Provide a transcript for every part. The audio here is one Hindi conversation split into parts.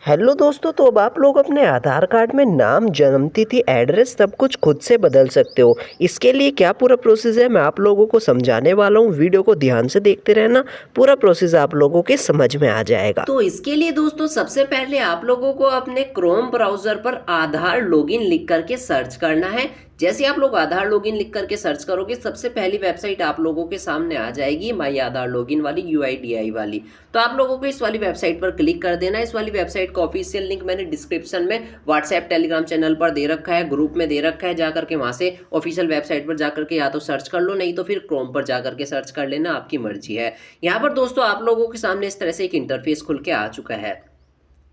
हेलो दोस्तों, तो अब आप लोग अपने आधार कार्ड में नाम, जन्मतिथि, एड्रेस सब कुछ खुद से बदल सकते हो। इसके लिए क्या पूरा प्रोसेस है मैं आप लोगों को समझाने वाला हूँ। वीडियो को ध्यान से देखते रहना, पूरा प्रोसेस आप लोगों के समझ में आ जाएगा। तो इसके लिए दोस्तों सबसे पहले आप लोगों को अपने क्रोम ब्राउजर पर आधार लॉगिन लिख करके सर्च करना है। जैसे आप लोग आधार लॉगिन लिख करके सर्च करोगे, सबसे पहली वेबसाइट आप लोगों के सामने आ जाएगी माई आधार लॉगिन वाली, यूआईडीआई वाली। तो आप लोगों को इस वाली वेबसाइट पर क्लिक कर देना है। इस वाली वेबसाइट का ऑफिशियल लिंक मैंने डिस्क्रिप्शन में व्हाट्सएप टेलीग्राम चैनल पर दे रखा है, ग्रुप में दे रखा है। जाकर के वहां से ऑफिशियल वेबसाइट पर जाकर के या तो सर्च कर लो, नहीं तो फिर क्रोम पर जाकर के सर्च कर लेना, आपकी मर्जी है। यहाँ पर दोस्तों आप लोगों के सामने इस तरह से एक इंटरफेस खुल के आ चुका है।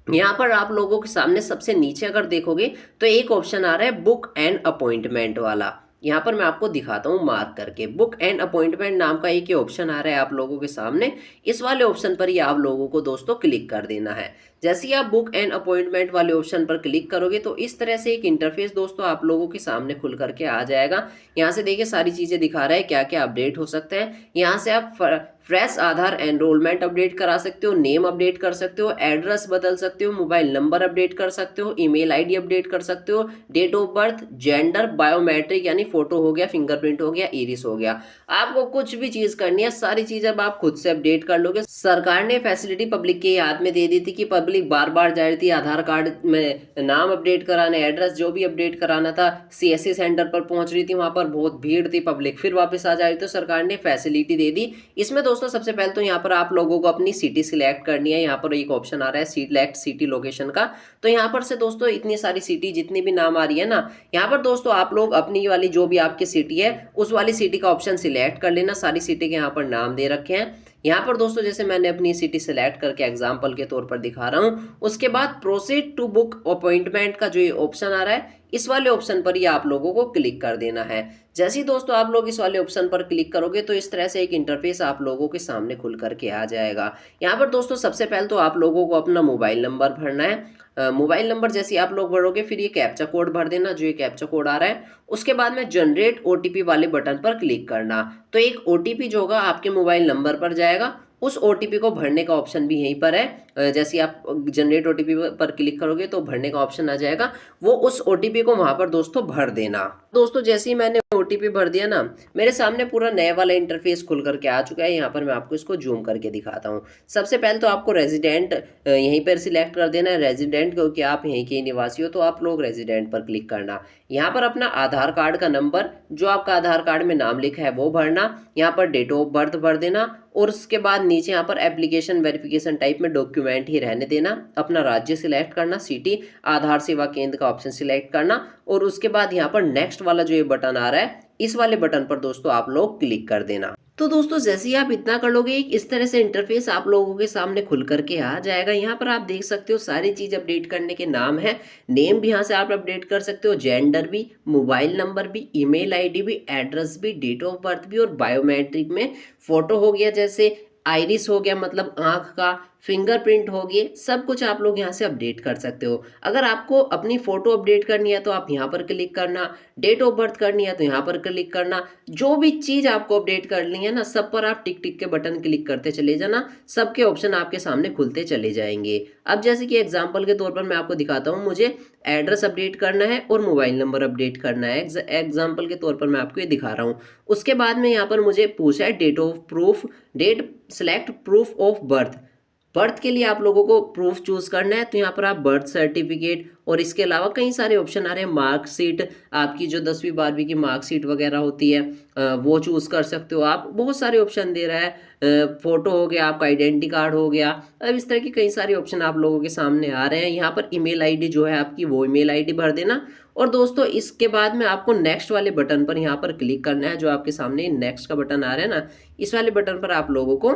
यहाँ पर आप लोगों के सामने सबसे नीचे अगर देखोगे तो एक ऑप्शन आ रहा है बुक एंड अपॉइंटमेंट वाला। यहाँ पर मैं आपको दिखाता हूँ मार्क करके, बुक एंड अपॉइंटमेंट नाम का एक ऑप्शन आ रहा है आप लोगों के सामने। इस वाले ऑप्शन पर ही आप लोगों को दोस्तों क्लिक कर देना है। जैसे ही आप बुक एंड अपॉइंटमेंट वाले ऑप्शन पर क्लिक करोगे तो इस तरह से एक इंटरफेस दोस्तों आप लोगों के सामने खुल करके आ जाएगा। यहाँ से देखिए सारी चीज़ें दिखा रहा है क्या क्या अपडेट हो सकते हैं। यहाँ से आप फ्रेश आधार एनरोलमेंट अपडेट करा सकते हो, नेम अपडेट कर सकते हो, एड्रेस बदल सकते हो, मोबाइल नंबर अपडेट कर सकते हो, ईमेल आईडी अपडेट कर सकते हो, date of birth, gender, biometric यानी फोटो हो गया, फिंगरप्रिंट हो गया, इरिस हो गया। आपको कुछ भी चीज करनी है सारी चीज अब आप खुद से अपडेट कर लोगे। सरकार ने फैसिलिटी पब्लिक के हाथ में दे दी थी कि पब्लिक बार बार जा रही थी आधार कार्ड में नाम अपडेट कराने, एड्रेस जो भी अपडेट कराना था, सीएससी सेंटर पर पहुंच रही थी, वहां पर बहुत भीड़ थी, पब्लिक फिर वापस आ जा रही, तो सरकार ने फैसिलिटी दे दी। इसमें दोस्तों सबसे पहले तो यहाँ पर आप लोगों को अपनी सिटी सिलेक्ट करनी है। यहाँ पर एक ऑप्शन आ रहा है सिलेक्ट सिटी लोकेशन का। तो यहाँ पर से दोस्तों इतनी सारी सिटी जितनी भी नाम आ रही है ना, यहाँ पर दोस्तों आप लोग अपनी वाली जो भी आपकी सिटी है उस वाली सिटी का ऑप्शन सिलेक्ट कर लेना। सारी सिटी के यहाँ पर नाम दे रखे हैं। यहाँ पर दोस्तों जैसे मैंने अपनी सिटी सेलेक्ट करके एग्जाम्पल के तौर पर दिखा रहा हूँ, उसके बाद प्रोसीड टू बुक अपॉइंटमेंट का जो ये ऑप्शन आ रहा है इस वाले ऑप्शन पर ही आप लोगों को क्लिक कर देना है। जैसे ही दोस्तों आप लोग इस वाले ऑप्शन पर क्लिक करोगे तो इस तरह से एक इंटरफेस आप लोगों के सामने खुल करके आ जाएगा। यहाँ पर दोस्तों सबसे पहले तो आप लोगों को अपना मोबाइल नंबर भरना है। मोबाइल नंबर जैसे आप लोग भरोगे फिर ये कैप्चा कोड भर देना, जो ये कैप्चा कोड आ रहा है। उसके बाद में जनरेट ओटीपी वाले बटन पर क्लिक करना। तो एक ओटीपी जो होगा आपके मोबाइल नंबर पर जाएगा, उस ओटीपी को भरने का ऑप्शन भी यहीं पर है। जैसे आप जनरेट ओटीपी पर क्लिक करोगे तो भरने का ऑप्शन आ जाएगा, वो उस ओटीपी को वहां पर दोस्तों भर देना। दोस्तों जैसे ही मैंने ओटीपी भर दिया ना, मेरे सामने पूरा नया वाला इंटरफेस खुल करके आ चुका है। यहाँ पर मैं आपको इसको जूम करके दिखाता हूँ। सबसे पहले तो आपको रेजिडेंट यहीं पर सिलेक्ट कर देना है, रेजिडेंट, क्योंकि आप यहीं के निवासी हो तो आप लोग रेजिडेंट पर क्लिक करना। यहाँ पर अपना आधार कार्ड का नंबर जो आपका आधार कार्ड में नाम लिखा है वो भरना। यहाँ पर डेट ऑफ बर्थ भर देना और उसके बाद नीचे यहाँ पर एप्लीकेशन वेरिफिकेशन टाइप में डॉक्यूमेंट ही रहने देना। अपना राज्य सिलेक्ट करना, सिटी, आधार सेवा केंद्र का ऑप्शन सिलेक्ट करना और उसके बाद यहाँ पर नेक्स्ट वाला जो ये बटन आ रहा है इस वाले बटन पर दोस्तों आप लोग क्लिक कर देना। तो दोस्तों जैसे ही आप इतना कर लोगे इस तरह से इंटरफेस आप लोगों के सामने खुल करके आ जाएगा। यहाँ पर आप देख सकते हो सारी चीज अपडेट करने के नाम है, नेम भी यहाँ से आप अपडेट कर सकते हो, जेंडर भी, मोबाइल नंबर भी, ईमेल आईडी भी, एड्रेस भी, डेट ऑफ बर्थ भी और बायोमेट्रिक में फोटो हो गया, जैसे आइरिस हो गया मतलब आंख का, फिंगरप्रिंट हो गए, सब कुछ आप लोग यहाँ से अपडेट कर सकते हो। अगर आपको अपनी फोटो अपडेट करनी है तो आप यहाँ पर क्लिक करना, डेट ऑफ बर्थ करनी है तो यहाँ पर क्लिक करना। जो भी चीज आपको अपडेट करनी है ना सब पर आप टिक टिक के बटन क्लिक करते चले जाना, सबके ऑप्शन आपके सामने खुलते चले जाएंगे। अब जैसे कि एग्जाम्पल के तौर पर मैं आपको दिखाता हूँ, मुझे एड्रेस अपडेट करना है और मोबाइल नंबर अपडेट करना है। एग्जाम्पल के तौर पर मैं आपको ये दिखा रहा हूँ। उसके बाद में यहाँ पर मुझे पूछा है date of proof, date select proof of birth. Birth के लिए आप लोगों को प्रूफ चूज करना है, तो यहाँ पर आप बर्थ सर्टिफिकेट और इसके अलावा कई सारे ऑप्शन आ रहे हैं। मार्कशीट, आपकी जो 10वीं 12वीं की मार्कशीट वगैरह होती है वो चूज कर सकते हो आप। बहुत सारे ऑप्शन दे रहा है, फोटो हो गया, आपका आइडेंटिटी कार्ड हो गया। अब इस तरह के कई सारे ऑप्शन आप लोगों के सामने आ रहे हैं। यहाँ पर ईमेल आईडी जो है आपकी वो ईमेल आईडी भर देना और दोस्तों इसके बाद में आपको नेक्स्ट वाले बटन पर यहाँ पर क्लिक करना है। जो आपके सामने नेक्स्ट का बटन आ रहा है ना, इस वाले बटन पर आप लोगों को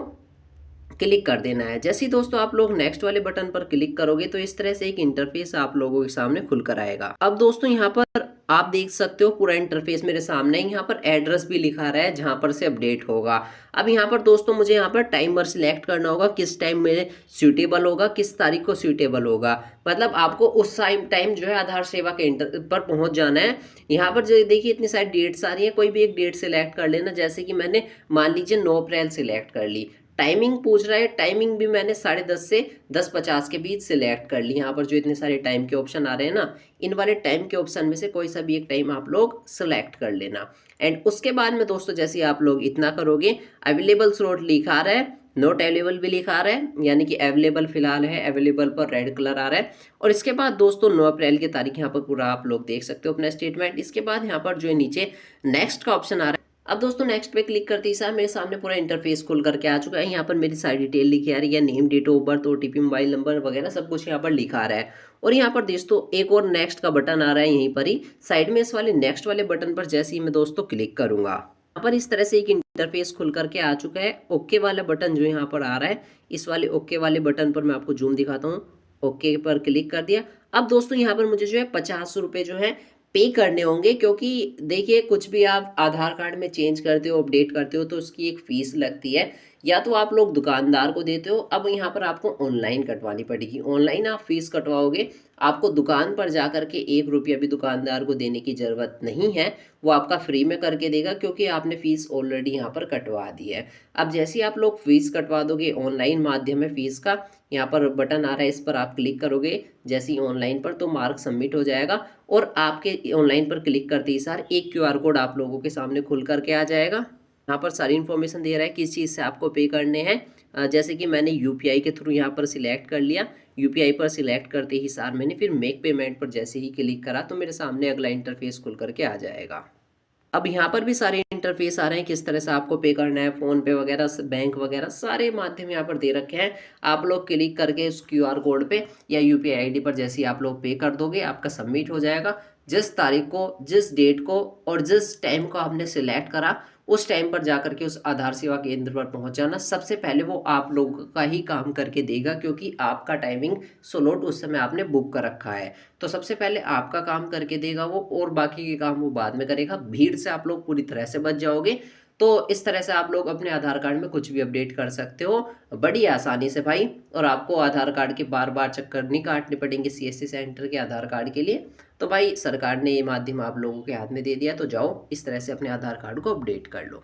क्लिक कर देना है। जैसे ही दोस्तों आप लोग नेक्स्ट वाले बटन पर क्लिक करोगे तो इस तरह से एक इंटरफेस आप लोगों के सामने खुल कर आएगा। अब दोस्तों यहाँ पर आप देख सकते हो पूरा इंटरफेस मेरे सामने है। यहाँ पर एड्रेस भी लिखा रहा है जहाँ पर से अपडेट होगा। अब यहाँ पर दोस्तों मुझे यहाँ पर टाइमर सिलेक्ट करना होगा, किस टाइम मेरे सूटेबल होगा, किस तारीख को सूटेबल होगा। मतलब आपको उस टाइम जो है आधार सेवा केंद्र पर पहुंच जाना है। यहाँ पर जो देखिए इतनी सारी डेट्स आ रही है, कोई भी एक डेट सिलेक्ट कर लेना। जैसे कि मैंने मान लीजिए 9 अप्रैल सिलेक्ट कर ली, टाइमिंग पूछ रहा है, टाइमिंग भी मैंने 10:30 से 10:50 के बीच सिलेक्ट कर ली। यहाँ पर जो इतने सारे टाइम के ऑप्शन आ रहे हैं ना, इन वाले टाइम के ऑप्शन में से कोई सा भी एक टाइम आप लोग सेलेक्ट कर लेना। एंड उसके बाद में दोस्तों जैसे ही आप लोग इतना करोगे, अवेलेबल स्लॉट लिखा रहा है, नॉट अवेलेबल भी लिखा रहा है, यानी कि अवेलेबल फिलहाल है, अवेलेबल पर रेड कलर आ रहा है। और इसके बाद दोस्तों 9 अप्रैल की तारीख यहाँ पर पूरा आप लोग देख सकते हो अपना स्टेटमेंट। इसके बाद यहाँ पर जो है नीचे नेक्स्ट का ऑप्शन आ रहा है। अब दोस्तों नेक्स्ट पे क्लिक करते ही साथ मेरे सामने पूरा इंटरफेस खुल करके आ चुका है। यहाँ पर मेरी सारी डिटेल लिखी आ रही है, name, date of birth, OTP, mobile number वगैरह सब कुछ यहाँ पर लिखा आ रहा है। और यहाँ पर दोस्तों एक और नेक्स्ट का बटन आ रहा है यहीं पर ही साइड में। इस वाले नेक्स्ट वाले बटन पर जैसे ही मैं दोस्तों क्लिक करूंगा, यहाँ पर इस तरह से एक इंटरफेस खुल करके आ चुका है। ओके वाला बटन जो यहाँ पर आ रहा है, इस वाले ओके वाले बटन पर मैं आपको जूम दिखाता हूँ। ओके पर क्लिक कर दिया। अब दोस्तों यहाँ पर मुझे जो है 50 रुपये जो है पे करने होंगे, क्योंकि देखिए कुछ भी आप आधार कार्ड में चेंज करते हो, अपडेट करते हो, तो उसकी एक फ़ीस लगती है। या तो आप लोग दुकानदार को देते हो, अब यहाँ पर आपको ऑनलाइन कटवानी पड़ेगी। ऑनलाइन आप फीस कटवाओगे, आपको दुकान पर जा कर के 1 रुपया भी दुकानदार को देने की ज़रूरत नहीं है, वो आपका फ्री में करके देगा, क्योंकि आपने फ़ीस ऑलरेडी यहाँ पर कटवा दी है। अब जैसे ही आप लोग फ़ीस कटवा दोगे ऑनलाइन माध्यम में फ़ीस का, यहाँ पर बटन आ रहा है, इस पर आप क्लिक करोगे जैसे ही ऑनलाइन पर, तो मार्क सबमिट हो जाएगा। और आपके ऑनलाइन पर क्लिक करते ही सार एक क्यूआर कोड आप लोगों के सामने खुल करके आ जाएगा। यहाँ पर सारी इन्फॉर्मेशन दे रहा है किस चीज़ से आपको पे करने हैं। जैसे कि मैंने यूपीआई के थ्रू यहाँ पर सिलेक्ट कर लिया। यूपीआई पर सिलेक्ट करते ही सार मैंने फिर मेक पेमेंट पर जैसे ही क्लिक करा, तो मेरे सामने अगला इंटरफेस खुल करके आ जाएगा। अब यहाँ पर भी सारे इंटरफेस आ रहे हैं किस तरह से आपको पे करना है, फ़ोन पे वगैरह, बैंक वगैरह सारे माध्यम यहाँ पर दे रखे हैं। आप लोग क्लिक करके उस क्यूआर कोड पे या यूपीआई आईडी पर जैसे ही आप लोग पे कर दोगे, आपका सबमिट हो जाएगा। जिस तारीख को, जिस डेट को और जिस टाइम को आपने सिलेक्ट करा, उस टाइम पर जा करके उस आधार सेवा केंद्र पर पहुंच जाना। सबसे पहले वो आप लोगों का ही काम करके देगा, क्योंकि आपका टाइमिंग स्लॉट उस समय आपने बुक कर रखा है। तो सबसे पहले आपका काम करके देगा वो, और बाकी के काम वो बाद में करेगा। भीड़ से आप लोग पूरी तरह से बच जाओगे। तो इस तरह से आप लोग अपने आधार कार्ड में कुछ भी अपडेट कर सकते हो बड़ी आसानी से भाई। और आपको आधार कार्ड के बार बार चक्कर नहीं काटने पड़ेंगे सीएससी सेंटर के आधार कार्ड के लिए। तो भाई सरकार ने ये माध्यम आप लोगों के हाथ में दे दिया, तो जाओ इस तरह से अपने आधार कार्ड को अपडेट कर लो।